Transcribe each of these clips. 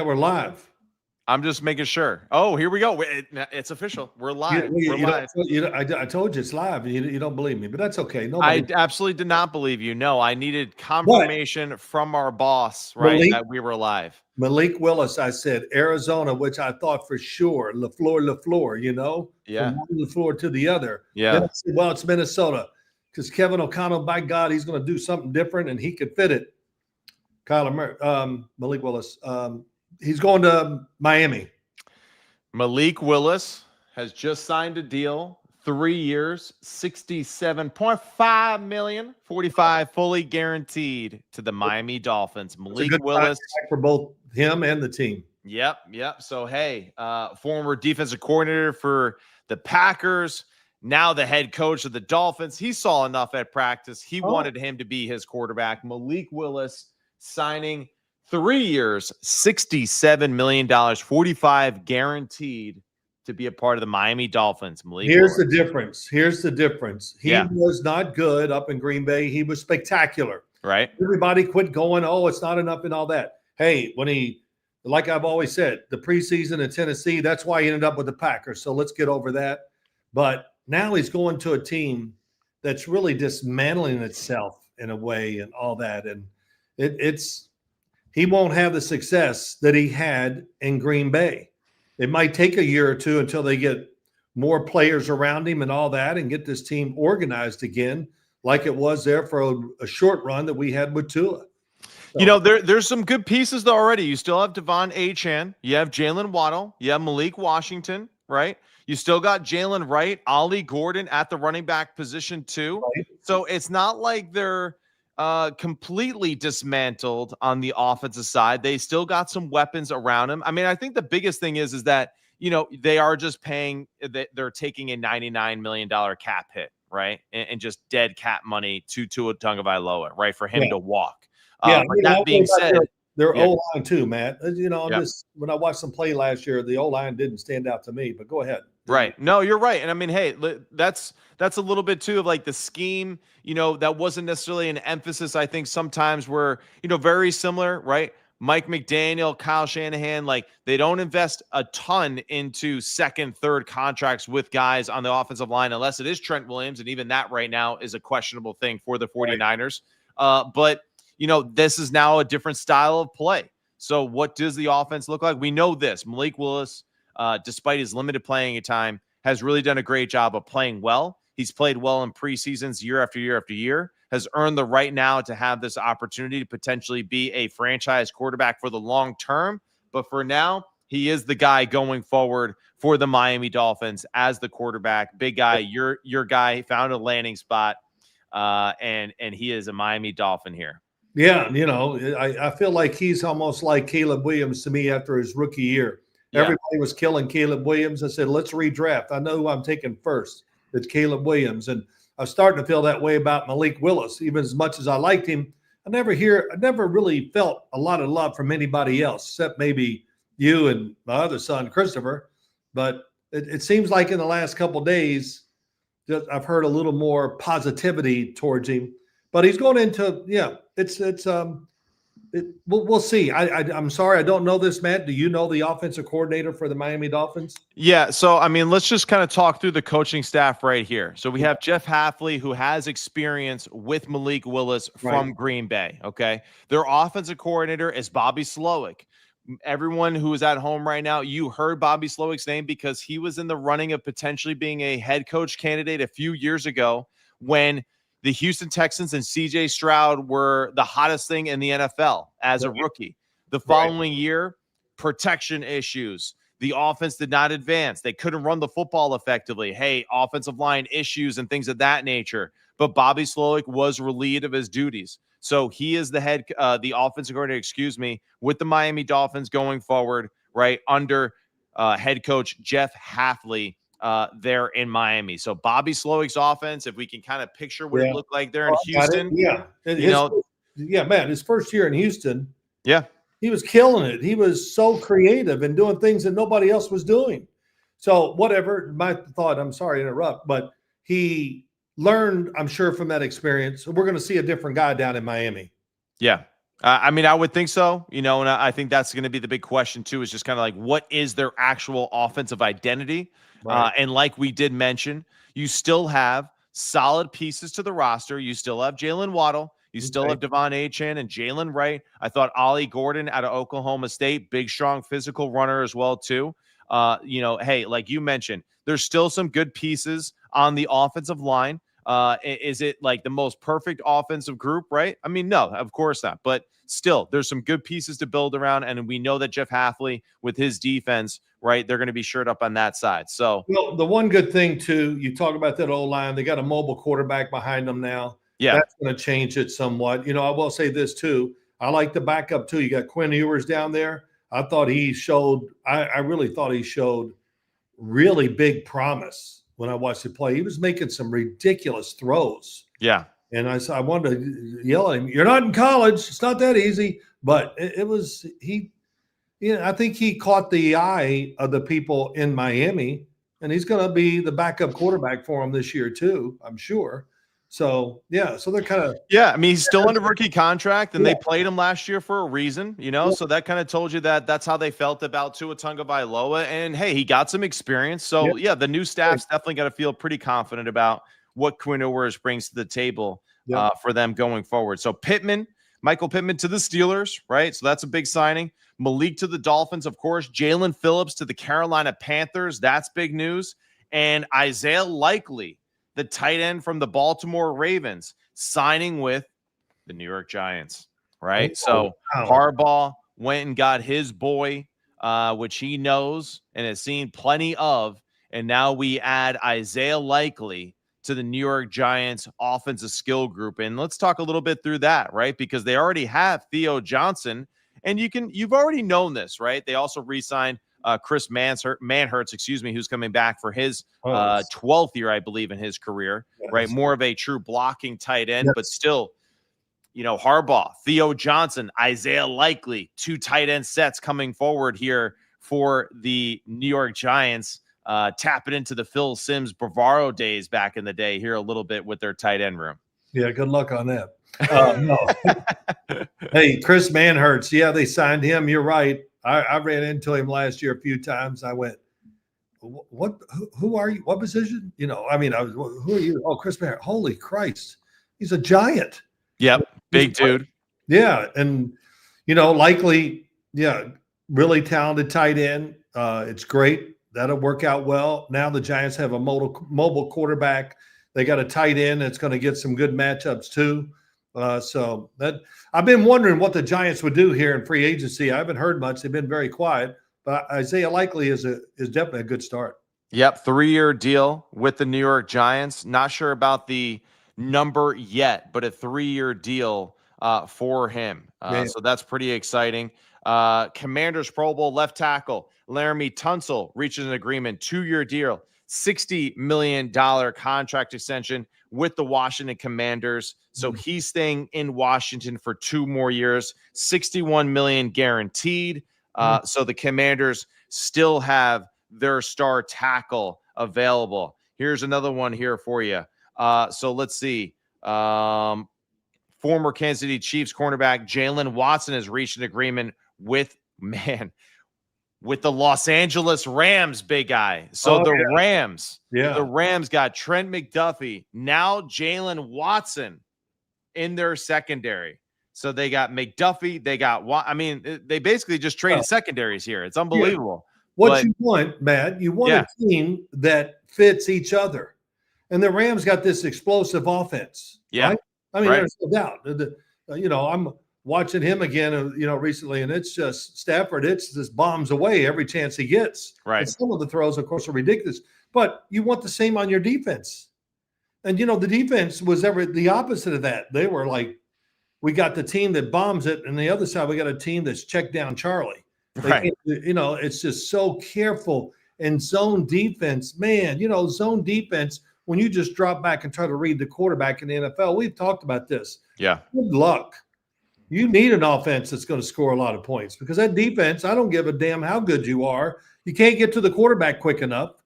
We're live. I'm just making sure. Oh, here we go. It's official. We're live. We're live. I told you it's live. You don't believe me, but that's okay. I absolutely did not believe you. No, I needed confirmation from our boss, right, that we were live. Malik Willis, I said Arizona, which I thought for sure LaFleur, Yeah, from one LaFleur to the other. Yeah. Then I said, well, it's Minnesota because Kevin O'Connell, by God, he's going to do something different and he could fit it. Malik Willis. He's going to Miami. Malik Willis has just signed a deal, 3 years, $67.5 million, 45 fully guaranteed to the Miami Dolphins. Malik Willis for both him and the team. Yep. So hey, former defensive coordinator for the Packers, now the head coach of the Dolphins. He saw enough at practice. He wanted him to be his quarterback. Malik Willis signing 3 years, $67 million, 45 guaranteed to be a part of the Miami Dolphins. Here's the difference. He was not good up in Green Bay. He was spectacular. Right. Everybody quit going, oh, it's not enough and all that. Hey, like I've always said, the preseason in Tennessee, that's why he ended up with the Packers. So let's get over that. But now he's going to a team that's really dismantling itself in a way and all that. And he won't have the success that he had in Green Bay. It might take a year or two until they get more players around him and all that and get this team organized again like it was there for a short run that we had with Tua. So, there's some good pieces though already. You still have Devon Achane. You have Jalen Waddle. You have Malik Washington, right? You still got Jalen Wright, Ollie Gordon at the running back position too. Right. So it's not like they're completely dismantled on the offensive side. They still got some weapons around him. I mean, I think the biggest thing is that, they are just they're taking a $99 million cap hit, right? And just dead cap money to Tua Tagovailoa, right? For him to walk. But that being said, their O-line too, Matt. When I watched them play last year, the O-line didn't stand out to me, but go ahead. Right. No, you're right. And I mean, hey, that's a little bit too of like the scheme, that wasn't necessarily an emphasis. I think sometimes we're, very similar, right? Mike McDaniel, Kyle Shanahan, like they don't invest a ton into second, third contracts with guys on the offensive line, unless it is Trent Williams. And even that right now is a questionable thing for the 49ers. But, this is now a different style of play. So what does the offense look like? We know this. Malik Willis, despite his limited playing time, has really done a great job of playing well. He's played well in preseasons year after year after year, has earned the right now to have this opportunity to potentially be a franchise quarterback for the long term. But for now, he is the guy going forward for the Miami Dolphins as the quarterback. Big guy, your guy found a landing spot, and he is a Miami Dolphin here. Yeah, I feel like he's almost like Caleb Williams to me after his rookie year. Yeah. Everybody was killing Caleb Williams. I said, let's redraft. I know who I'm taking first. It's Caleb Williams. And I'm starting to feel that way about Malik Willis. Even as much as I liked him, I never really felt a lot of love from anybody else, except maybe you and my other son, Christopher. But it seems like in the last couple of days, I've heard a little more positivity towards him. But he's going into, we'll see. I'm sorry, I don't know this, Matt. Do you know the offensive coordinator for the Miami Dolphins? Yeah. So, I mean, let's just kind of talk through the coaching staff right here. So we have Jeff Hafley, who has experience with Malik Willis from Green Bay. Okay. Their offensive coordinator is Bobby Slowick. Everyone who is at home right now, you heard Bobby Slowick's name because he was in the running of potentially being a head coach candidate a few years ago when the Houston Texans and C.J. Stroud were the hottest thing in the NFL as a rookie. The following year, protection issues. The offense did not advance. They couldn't run the football effectively. Hey, offensive line issues and things of that nature. But Bobby Slowick was relieved of his duties. So he is the offensive coordinator, with the Miami Dolphins going forward, right, under head coach Jeff Hafley. There in Miami. So Bobby Slowick's offense, if we can kind of picture what it looked like there in Houston. Man, his first year in Houston, he was killing it. He was so creative and doing things that nobody else was doing. So whatever, my thought, I'm sorry to interrupt, but he learned, I'm sure, from that experience. We're going to see a different guy down in Miami. Yeah. I mean, I would think so, and I think that's going to be the big question too, is just kind of like, what is their actual offensive identity? Right. And like we did mention, you still have solid pieces to the roster. You still have Jalen Waddle. You still Okay. have Devon Achane and Jalen Wright. I thought Ollie Gordon out of Oklahoma State, big, strong, physical runner as well too. Hey, like you mentioned, there's still some good pieces on the offensive line. Is it like the most perfect offensive group, right? I mean, no, of course not. But still, there's some good pieces to build around. And we know that Jeff Hafley, with his defense, right, they're going to be shored up on that side. So, well, the one good thing, too, you talk about that O-line, they got a mobile quarterback behind them now. yeah. That's going to change it somewhat. I will say this, too. I like the backup, too. You got Quinn Ewers down there. I thought he showed – I really thought he showed really big promise when I watched him play. He was making some ridiculous throws. Yeah. And I wanted to yell at him, "You're not in college. It's not that easy." But it was he. I think he caught the eye of the people in Miami, and he's going to be the backup quarterback for him this year too, I'm sure. So yeah, so they're kind of I mean, he's still under rookie contract, and they played him last year for a reason, So that kind of told you that that's how they felt about Tua Tagovailoa. And hey, he got some experience. So the new staff's definitely got to feel pretty confident about what Quinn Ewers brings to the table for them going forward. So Michael Pittman to the Steelers, right? So that's a big signing. Malik to the Dolphins, of course. Jalen Phillips to the Carolina Panthers. That's big news. And Isaiah Likely, the tight end from the Baltimore Ravens, signing with the New York Giants, right? So Harbaugh went and got his boy, which he knows and has seen plenty of. And now we add Isaiah Likely to the New York Giants offensive skill group. And let's talk a little bit through that, right? Because they already have Theo Johnson, and you've already known this, right? They also re-signed Chris Manhertz, who's coming back for his 12th year, I believe, in his career, right? More of a true blocking tight end, but still, Harbaugh, Theo Johnson, Isaiah Likely, 2 tight end sets coming forward here for the New York Giants. Tapping into the Phil Simms Bavaro days back in the day here a little bit with their tight end room. Yeah, good luck on that. No. Hey, Chris Manhertz, they signed him. You're right. I ran into him last year a few times. I went, "What? Who are you? What position?" I was, "Who are you?" "Oh, Chris Manhertz." Holy Christ, he's a giant. Yep, big dude. Yeah, and Likely, really talented tight end. It's great. That'll work out well. Now the Giants have a mobile quarterback. They got a tight end that's going to get some good matchups too. So that I've been wondering what the Giants would do here in free agency. I haven't heard much. They've been very quiet. But Isaiah Likely is definitely a good start. Yep, 3-year deal with the New York Giants. Not sure about the number yet, but a 3-year deal for him. So that's pretty exciting. Commanders Pro Bowl left tackle Laremy Tunsil reaches an agreement, 2-year deal, $60 million contract extension with the Washington Commanders. So he's staying in Washington for 2 more years, $61 million guaranteed. So the Commanders still have their star tackle available. Here's another one here for you. So let's see. Former Kansas City Chiefs cornerback Jalen Watson has reached an agreement with the Los Angeles Rams, big guy. So the Rams got Trent McDuffie, now Jalen Watson in their secondary. So they got McDuffie, they basically just traded secondaries here. It's unbelievable. What you want, Matt, you want a team that fits each other. And the Rams got this explosive offense. Yeah. Right? I mean, there's no doubt. I'm watching him again, recently, and it's just Stafford. It's just bombs away every chance he gets. Right. And some of the throws, of course, are ridiculous. But you want the same on your defense. And, the defense was the opposite of that. They were like, we got the team that bombs it, and the other side, we got a team that's checked down Charlie. Right. It's just so careful. And zone defense, man, zone defense, when you just drop back and try to read the quarterback in the NFL, we've talked about this. Yeah. Good luck. You need an offense that's going to score a lot of points because that defense, I don't give a damn how good you are. You can't get to the quarterback quick enough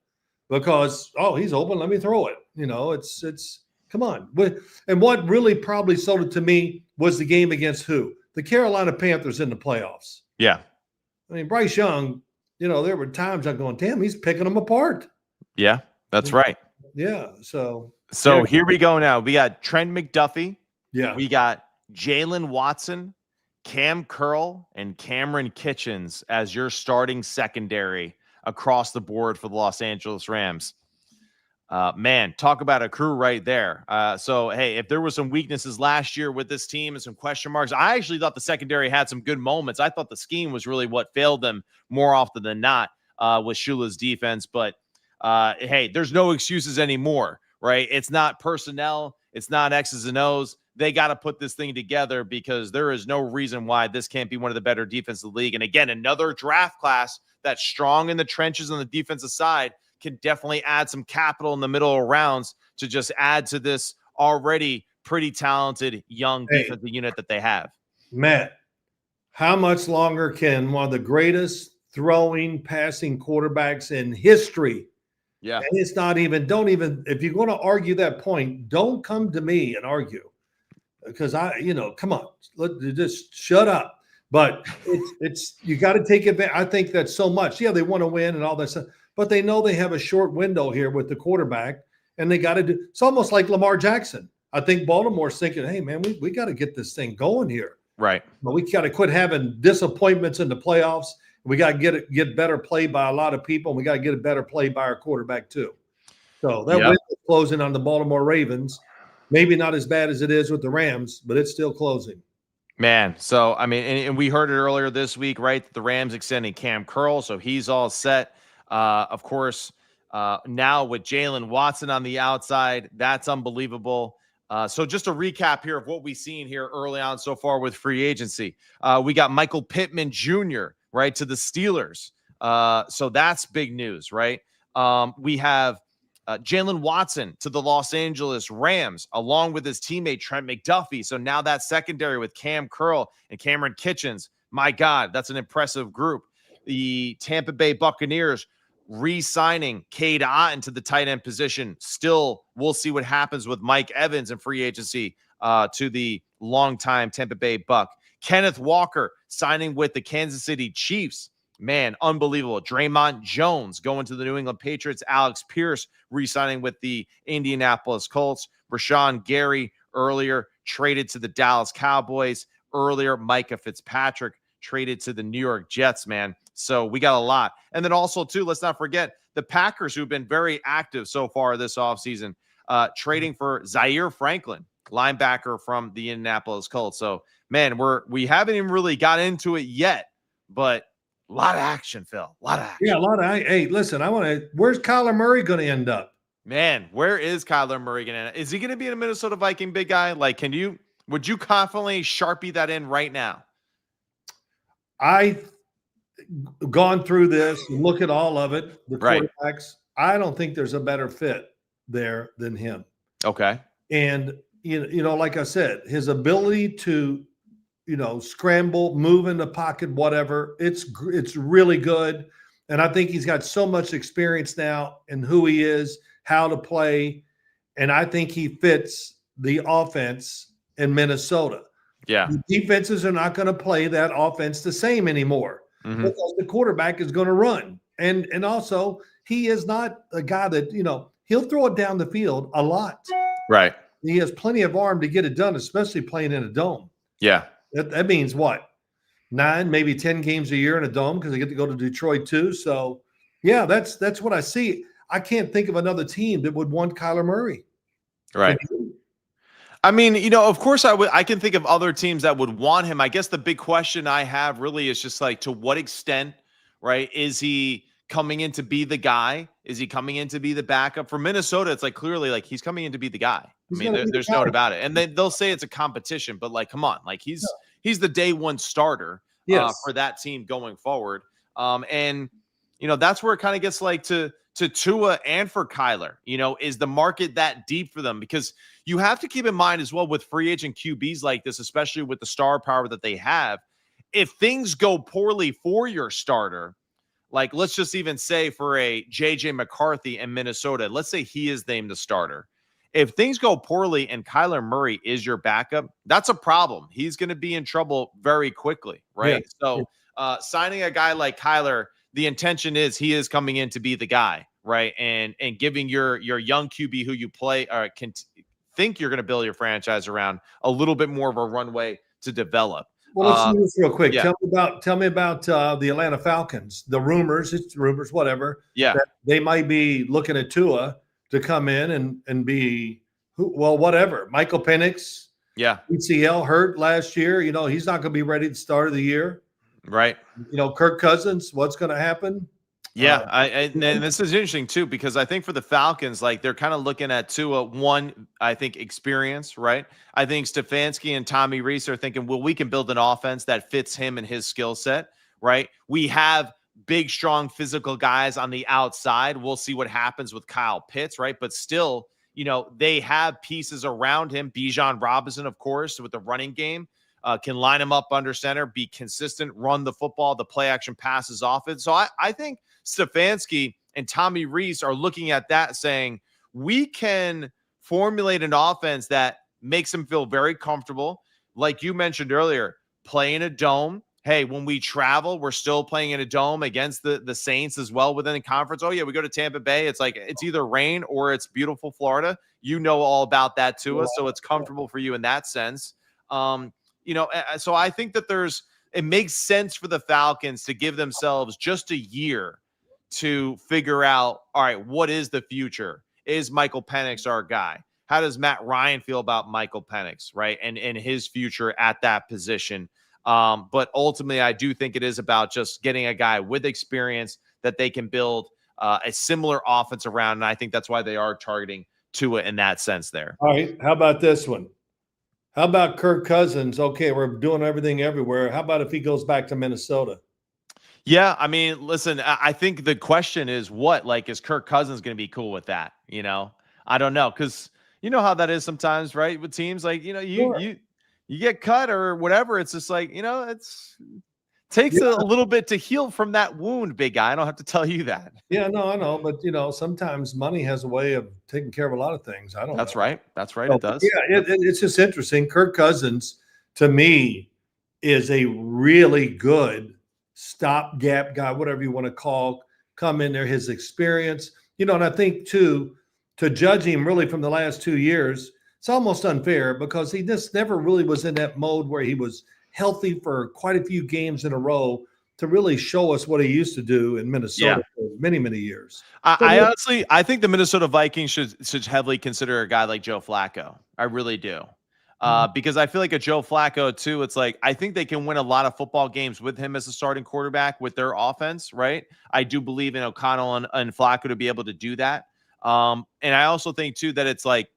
because, he's open, let me throw it. It's come on. And what really probably sold it to me was the game against who? the Carolina Panthers in the playoffs. Yeah. I mean, Bryce Young, there were times I'm going, damn, he's picking them apart. Yeah, that's right. Yeah. So here we go now. We got Trent McDuffie. Yeah. We got Jalen Watson, Cam Curl, and Cameron Kitchens as your starting secondary across the board for the Los Angeles Rams. Man, talk about a crew right there. So, hey, if there were some weaknesses last year with this team and some question marks, I actually thought the secondary had some good moments. I thought the scheme was really what failed them more often than not with Shula's defense. But, hey, there's no excuses anymore, right? It's not personnel. It's not X's and O's. They got to put this thing together because there is no reason why this can't be one of the better defenses in the league. And again, another draft class that's strong in the trenches on the defensive side can definitely add some capital in the middle of rounds to just add to this already pretty talented young defensive unit that they have. Matt, how much longer can one of the greatest throwing, passing quarterbacks in history? Yeah. And it's not even, if you're going to argue that point, don't come to me and argue. Because come on, just shut up. But it's you got to take advantage. I think that's so much. Yeah, they want to win and all that stuff, but they know they have a short window here with the quarterback, and they got to do. It's almost like Lamar Jackson. I think Baltimore's thinking, hey man, we got to get this thing going here. Right. But we got to quit having disappointments in the playoffs. We got to get better play by a lot of people. And we got to get a better play by our quarterback too. So that window is closing on the Baltimore Ravens. Maybe not as bad as it is with the Rams, but it's still closing. Man, so, I mean, and we heard it earlier this week, right? The Rams extending Cam Curl, so he's all set. Of course, now with Jalen Watson on the outside, that's unbelievable. So just a recap here of what we've seen here early on so far with free agency. We got Michael Pittman Jr., right, to the Steelers. So that's big news, right? We have Jalen Watson to the Los Angeles Rams, along with his teammate Trent McDuffie. So now that secondary with Cam Curl and Cameron Kitchens, my God, that's an impressive group. The Tampa Bay Buccaneers re-signing Cade Otton to the tight end position. Still, we'll see what happens with Mike Evans in free agency to the longtime Tampa Bay Buck. Kenneth Walker signing with the Kansas City Chiefs. Man, unbelievable. Draymond Jones going to the New England Patriots. Alex Pierce re-signing with the Indianapolis Colts. Rashawn Gary earlier traded to the Dallas Cowboys. Earlier, Micah Fitzpatrick traded to the New York Jets, man. So we got a lot. And then also, too, let's not forget the Packers, who've been very active so far this offseason, trading for Zaire Franklin, linebacker from the Indianapolis Colts. So, man, we haven't even really got into it yet, but a lot of action, Phil. A lot of action. Yeah, a lot of. Hey, listen, where's Kyler Murray going to end up? Man, where is Kyler Murray going to end up? Is he going to be a Minnesota Viking big guy? Like, would you confidently Sharpie that in right now? I've gone through this and look at all of it. The quarterbacks. I don't think there's a better fit there than him. Okay. And, like I said, his ability to, scramble, move in the pocket, whatever, it's really good. And I think he's got so much experience now in who he is, how to play. And I think he fits the offense in Minnesota. Yeah. The defenses are not going to play that offense the same anymore because the quarterback is going to run. And also, he is not a guy that, he'll throw it down the field a lot. Right. He has plenty of arm to get it done, especially playing in a dome. Yeah. That means what? 9, maybe 10 games a year in a dome because they get to go to Detroit too. So, yeah, that's what I see. I can't think of another team that would want Kyler Murray. Right. I mean, of course I can think of other teams that would want him. I guess the big question I have really is just like, to what extent, right? Is he coming in to be the guy? Is he coming in to be the backup? For Minnesota, it's like clearly like he's coming in to be the guy. I mean, there's no doubt about it. And they'll say it's a competition, but like, come on, like he's the day one starter for that team going forward. And that's where it kind of gets like to Tua and for Kyler, is the market that deep for them? Because you have to keep in mind as well with free agent QBs like this, especially with the star power that they have, if things go poorly for your starter, like let's just even say for a JJ McCarthy in Minnesota, let's say he is named the starter. if things go poorly and Kyler Murray is your backup, that's a problem. He's going to be in trouble very quickly, right? So signing a guy like Kyler, the intention is he is coming in to be the guy, right? And giving your young QB who you play or think you're going to build your franchise around a little bit more of a runway to develop. Well, let's do this real quick. Yeah. Tell me about the Atlanta Falcons. The rumors, it's rumors, whatever. Yeah. That they might be looking at Tua to come in and be whatever. Michael Penix, ACL hurt last year. He's not going to be ready at the start of the year. Right. Kirk Cousins, what's going to happen? Yeah, and this is interesting too, because I think for the Falcons, like they're kind of looking at Tua, one, I think experience, right? I think Stefanski and Tommy Rees are thinking, well, we can build an offense that fits him and his skill set, right? We have big, strong, physical guys on the outside. We'll see what happens with Kyle Pitts, right? But still, they have pieces around him. Bijan Robinson, of course, with the running game. Can line him up under center, be consistent, run the football, the play action passes off it. So I think Stefanski and Tommy Rees are looking at that saying, we can formulate an offense that makes him feel very comfortable. Like you mentioned earlier, play in a dome. Hey, when we travel, we're still playing in a dome against the Saints as well within the conference. Oh, yeah, we go to Tampa Bay. It's like it's either rain or it's beautiful Florida. You know all about that to us, so it's comfortable for you in that sense. So I think that it makes sense for the Falcons to give themselves just a year to figure out, all right, what is the future? Is Michael Penix our guy? How does Matt Ryan feel about Michael Penix, right? And his future at that position. But ultimately, I do think it is about just getting a guy with experience that they can build a similar offense around. And I think that's why they are targeting Tua in that sense there. All right. How about this one? How about Kirk Cousins? Okay, we're doing everything everywhere. How about if he goes back to Minnesota? Yeah, I mean, listen, I think the question is is Kirk Cousins going to be cool with that? I don't know, because you know how that is sometimes, right? With teams like, you get cut or whatever. It's just like, it's takes a little bit to heal from that wound, big guy. I don't have to tell you that. Yeah, no, I know. But, sometimes money has a way of taking care of a lot of things. I don't That's know. right. That's right. It does. Yeah, it's just interesting. Kirk Cousins, to me, is a really good stopgap guy, whatever you want to come in there, his experience. And I think, too, to judge him really from the last 2 years, it's almost unfair because he just never really was in that mode where he was healthy for quite a few games in a row to really show us what he used to do in Minnesota for many, many years. I think the Minnesota Vikings should heavily consider a guy like Joe Flacco. I really do. Because I feel like a Joe Flacco too, it's like, I think they can win a lot of football games with him as a starting quarterback with their offense, right? I do believe in O'Connell and Flacco to be able to do that. And I also think too, that it's like,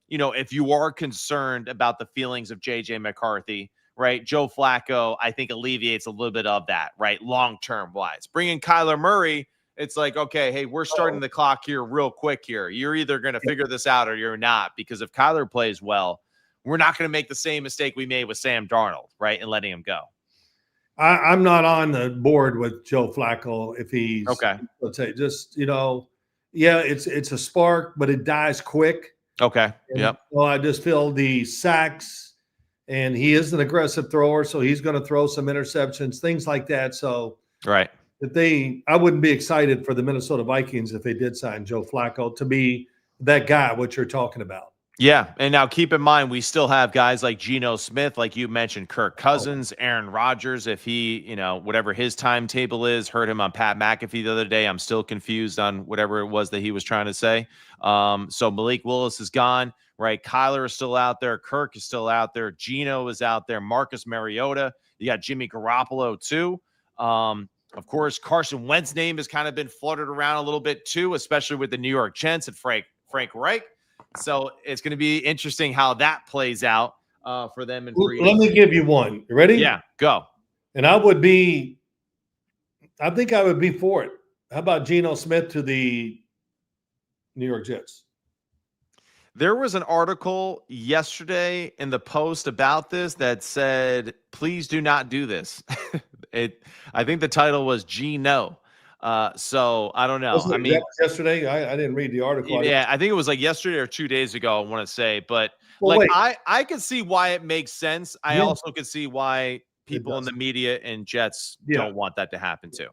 if you are concerned about the feelings of JJ McCarthy, right? Joe Flacco, I think, alleviates a little bit of that, right? Long-term wise. Bringing Kyler Murray, it's like, okay, hey, we're starting the clock here real quick here. You're either going to figure this out or you're not, because if Kyler plays well, we're not going to make the same mistake we made with Sam Darnold, right? And letting him go. I'm not on the board with Joe Flacco if he's okay. Let's say just, it's a spark, but it dies quick. Okay. Yep. So I just feel the sacks, and he is an aggressive thrower, so he's going to throw some interceptions, things like that. So right. I wouldn't be excited for the Minnesota Vikings if they did sign Joe Flacco to be that guy, what you're talking about. Yeah, and now keep in mind, we still have guys like Geno Smith, like you mentioned, Kirk Cousins, Aaron Rodgers, if he, whatever his timetable is, heard him on Pat McAfee the other day. I'm still confused on whatever it was that he was trying to say. So Malik Willis is gone, right? Kyler is still out there. Kirk is still out there. Geno is out there. Marcus Mariota. You got Jimmy Garoppolo too. Of course, Carson Wentz's name has kind of been fluttered around a little bit too, especially with the New York Jets and Frank Reich. So it's going to be interesting how that plays out for them. Let me give you one. You ready? Yeah, go. And I think I would be for it. How about Geno Smith to the New York Jets? There was an article yesterday in the Post about this that said, please do not do this. I think the title was Geno. So I don't know. Was it I mean, yesterday? I didn't read the article. yeah, I think it was like yesterday or 2 days ago, I want to say, but Well, like wait. I could see why it makes sense. I Yeah, also could see why it people in does. the media and Jets Yeah. don't want that to happen too.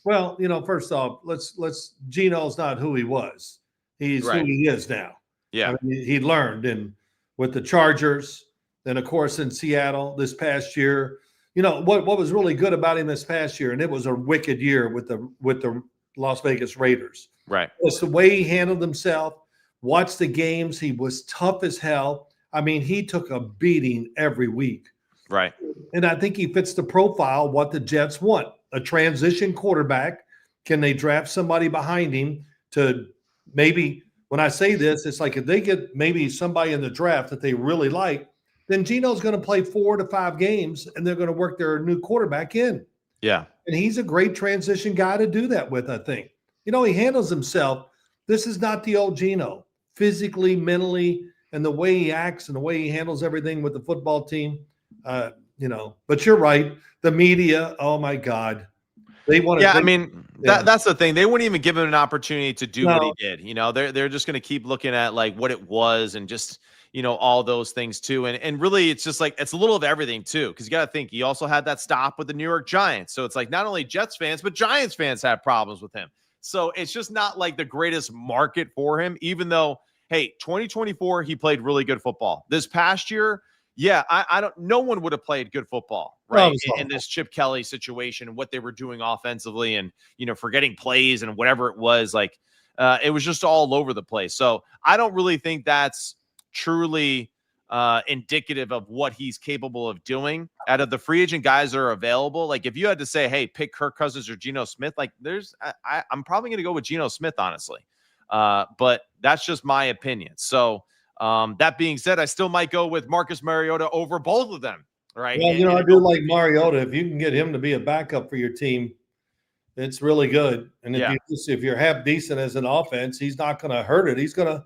Well, first off, let's Geno's not who he was. He's who Right. he is now. Yeah. I mean, he learned and with the Chargers, then of course in Seattle this past year. What was really good about him this past year, and it was a wicked year with the Las Vegas Raiders. Right. Was the way he handled himself. Watch the games. He was tough as hell. I mean, he took a beating every week. Right. And I think he fits the profile what the Jets want. A transition quarterback. Can they draft somebody behind him to maybe, when I say this, it's like if they get maybe somebody in the draft that they really like, then Geno's going to play 4 to 5 games and they're going to work their new quarterback in. Yeah. And he's a great transition guy to do that with, I think. He handles himself. This is not the old Geno. Physically, mentally, and the way he acts and the way he handles everything with the football team. But you're right. The media, oh my God. They want to. Yeah, I mean, that's the thing. They wouldn't even give him an opportunity to do what he did. They're just going to keep looking at like what it was and just, all those things too. And really, it's just like it's a little of everything too. Because you got to think he also had that stop with the New York Giants. So it's like not only Jets fans, but Giants fans have problems with him. So it's just not like the greatest market for him, even though, hey, 2024, he played really good football. This past year, yeah, no one would have played good football, right? In this Chip Kelly situation and what they were doing offensively and, forgetting plays and whatever it was, like it was just all over the place. So I don't really think that's truly indicative of what he's capable of doing. Out of the free agent guys that are available, like if you had to say, hey, pick Kirk Cousins or Geno Smith, like I'm probably going to go with Geno Smith, honestly. But that's just my opinion. So that being said, I still might go with Marcus Mariota over both of them, right? Well, I do like Mariota. If you can get him to be a backup for your team, it's really good. And if you're half decent as an offense, he's not going to hurt it. He's going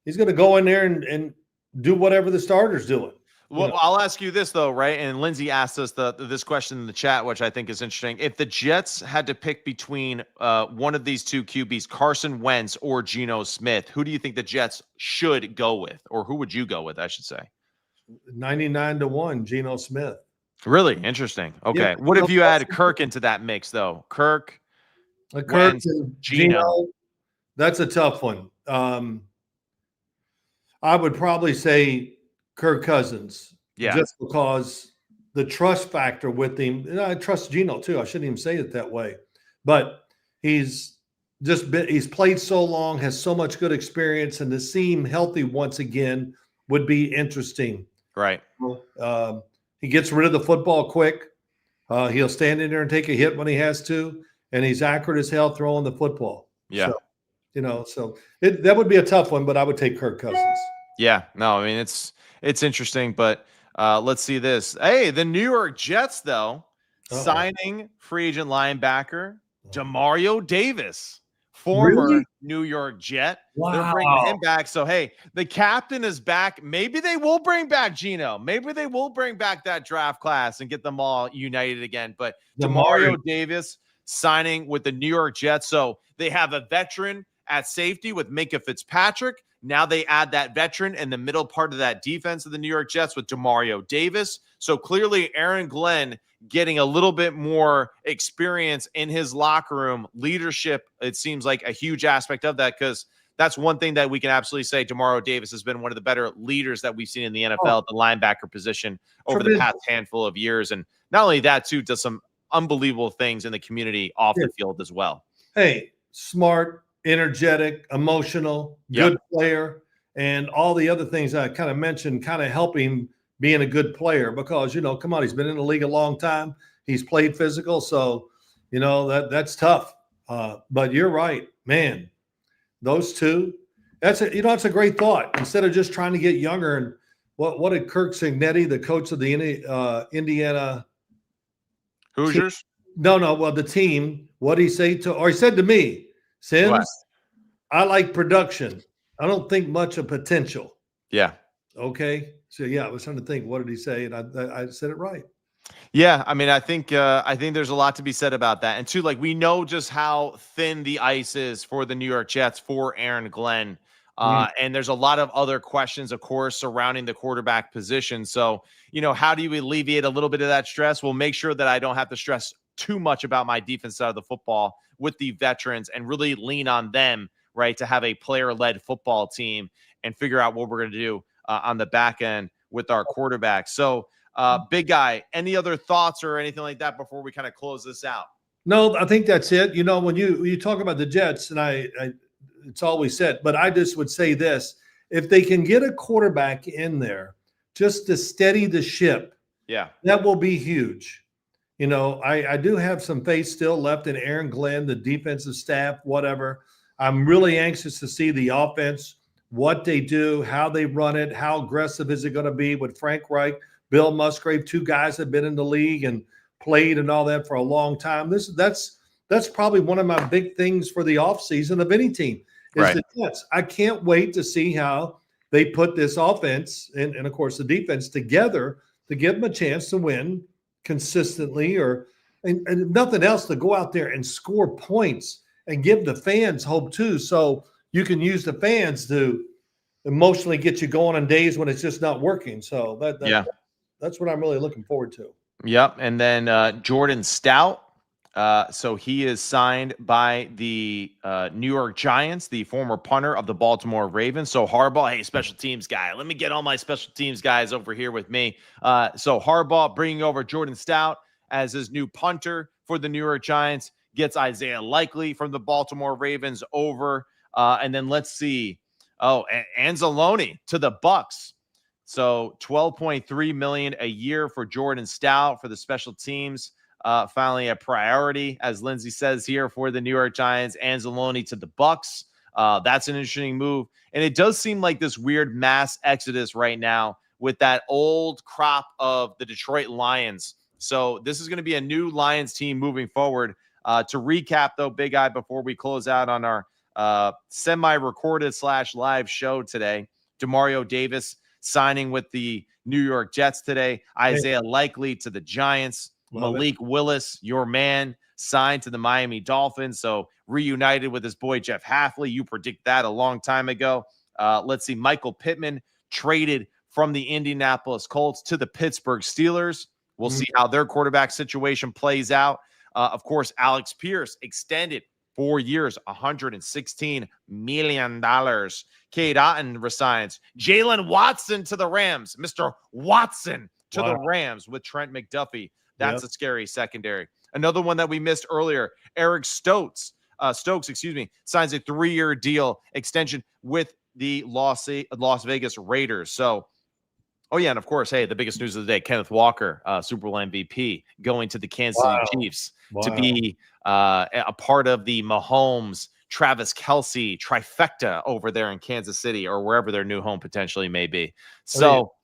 to go in there and do whatever the starter's doing. Well, I'll ask you this though, right? And Lindsay asked us this question in the chat, which I think is interesting. If the Jets had to pick between one of these two QBs, Carson Wentz or Geno Smith, who do you think the Jets should go with, or who would you go with? I should say 99-1, Geno Smith. Really interesting. Okay, yeah, what if you add Kirk into that mix though? Kirk, Wentz, and Geno. That's a tough one. I would probably say Kirk Cousins, just because the trust factor with him. And I trust Geno too. I shouldn't even say it that way, but he's played so long, has so much good experience, and to see him healthy once again would be interesting. Right. He gets rid of the football quick. He'll stand in there and take a hit when he has to, and he's accurate as hell throwing the football. Yeah. So, that would be a tough one, but I would take Kirk Cousins. Yeah. No, I mean, it's interesting, but let's see this. Hey, the New York Jets, though, signing free agent linebacker Demario Davis, former New York Jet. Wow. They're bringing him back. So, hey, the captain is back. Maybe they will bring back Geno. Maybe they will bring back that draft class and get them all united again. But Demario Davis signing with the New York Jets. So they have a veteran at safety with Minkah Fitzpatrick. Now they add that veteran in the middle part of that defense of the New York Jets with Demario Davis. So clearly Aaron Glenn getting a little bit more experience in his locker room. Leadership, it seems like a huge aspect of that, because that's one thing that we can absolutely say. Demario Davis has been one of the better leaders that we've seen in the NFL at the linebacker position over the past handful of years. And not only that, too, does some unbelievable things in the community off the field as well. Hey, smart, energetic, emotional, good player, and all the other things I kind of mentioned kind of help him being a good player because, come on, he's been in the league a long time. He's played physical. So, that's tough. But you're right, man. Those two, that's a great thought. Instead of just trying to get younger, and what did Kirk Signetti, the coach of the Indiana Hoosiers? The team, what did he say he said to me, Sims, I like production. I don't think much of potential. Yeah. Okay. So, I was trying to think, what did he say? And I said it right. Yeah, I mean, I think there's a lot to be said about that. And two, like we know just how thin the ice is for the New York Jets for Aaron Glenn. And there's a lot of other questions, of course, surrounding the quarterback position. So, how do you alleviate a little bit of that stress? Well, make sure that I don't have to stress too much about my defense side of the football with the veterans and really lean on them, right, to have a player-led football team and figure out what we're going to do on the back end with our quarterback. So, big guy, any other thoughts or anything like that before we kind of close this out? No, I think that's it. When you talk about the Jets, and I it's always said, but I just would say this: if they can get a quarterback in there just to steady the ship, yeah, that will be huge. I do have some faith still left in Aaron Glenn, the defensive staff, whatever. I'm really anxious to see the offense, what they do, how they run it, how aggressive is it going to be with Frank Reich, Bill Musgrave, two guys that have been in the league and played and all that for a long time. That's probably one of my big things for the offseason of any team is right. the Jets. I can't wait to see how they put this offense and of course, the defense together to give them a chance to win consistently and nothing else, to go out there and score points and give the fans hope too. So you can use the fans to emotionally get you going on days when it's just not working. So that's what I'm really looking forward to. Yep. And then Jordan Stout. So he is signed by the New York Giants, the former punter of the Baltimore Ravens. So Harbaugh, hey, special teams guy. Let me get all my special teams guys over here with me. So Harbaugh bringing over Jordan Stout as his new punter for the New York Giants, gets Isaiah Likely from the Baltimore Ravens over. And then let's see. Oh, Anzalone to the Bucks. So $12.3 million a year for Jordan Stout for the special teams. Finally a priority, as Lindsay says here, for the New York Giants. Anzalone to the Bucks. That's an interesting move. And it does seem like this weird mass exodus right now with that old crop of the Detroit Lions. So this is going to be a new Lions team moving forward. To recap, though, Big Eye, before we close out on our semi-recorded / live show today, Demario Davis signing with the New York Jets today. Isaiah Likely to the Giants. Malik Willis, your man, signed to the Miami Dolphins. So reunited with his boy Jeff Hafley. You predict that a long time ago. Let's see. Michael Pittman traded from the Indianapolis Colts to the Pittsburgh Steelers. We'll see how their quarterback situation plays out. Of course, Alex Pierce extended 4 years, $116 million. Cade Otton resigns. Jalen Watson to the Rams. Mr. Watson to the Rams with Trent McDuffie. That's a scary secondary. Another one that we missed earlier, Eric Stokes, signs a 3-year deal extension with the Las Vegas Raiders. So, and of course, hey, the biggest news of the day, Kenneth Walker, Super Bowl MVP, going to the Kansas City Chiefs to be a part of the Mahomes, Travis Kelce trifecta over there in Kansas City or wherever their new home potentially may be. So,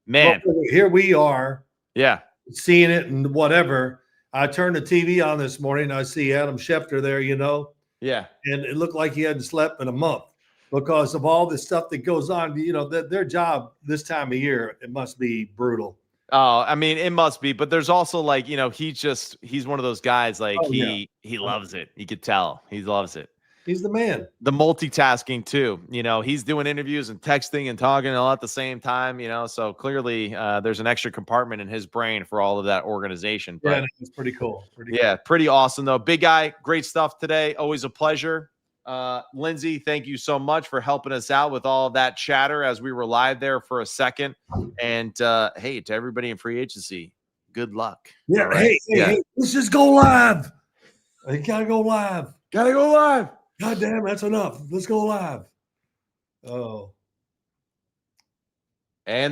man, well, here we are. Yeah. Seeing it and whatever. I turned the TV on this morning. I see Adam Schefter there, Yeah. And it looked like he hadn't slept in a month because of all the stuff that goes on. Their job this time of year, it must be brutal. Oh, I mean, it must be. But there's also like, he's one of those guys like he loves it. You could tell he loves it. He's the man. The multitasking too, he's doing interviews and texting and talking all at the same time, so clearly there's an extra compartment in his brain for all of that organization. But it's pretty cool. Pretty awesome though. Big Guy, great stuff today. Always a pleasure. Lindsay, thank you so much for helping us out with all of that chatter as we were live there for a second. And hey, to everybody in free agency, good luck. Yeah. Right. Hey, let's just go live. I gotta go live. God damn, that's enough. Let's go live. Oh. And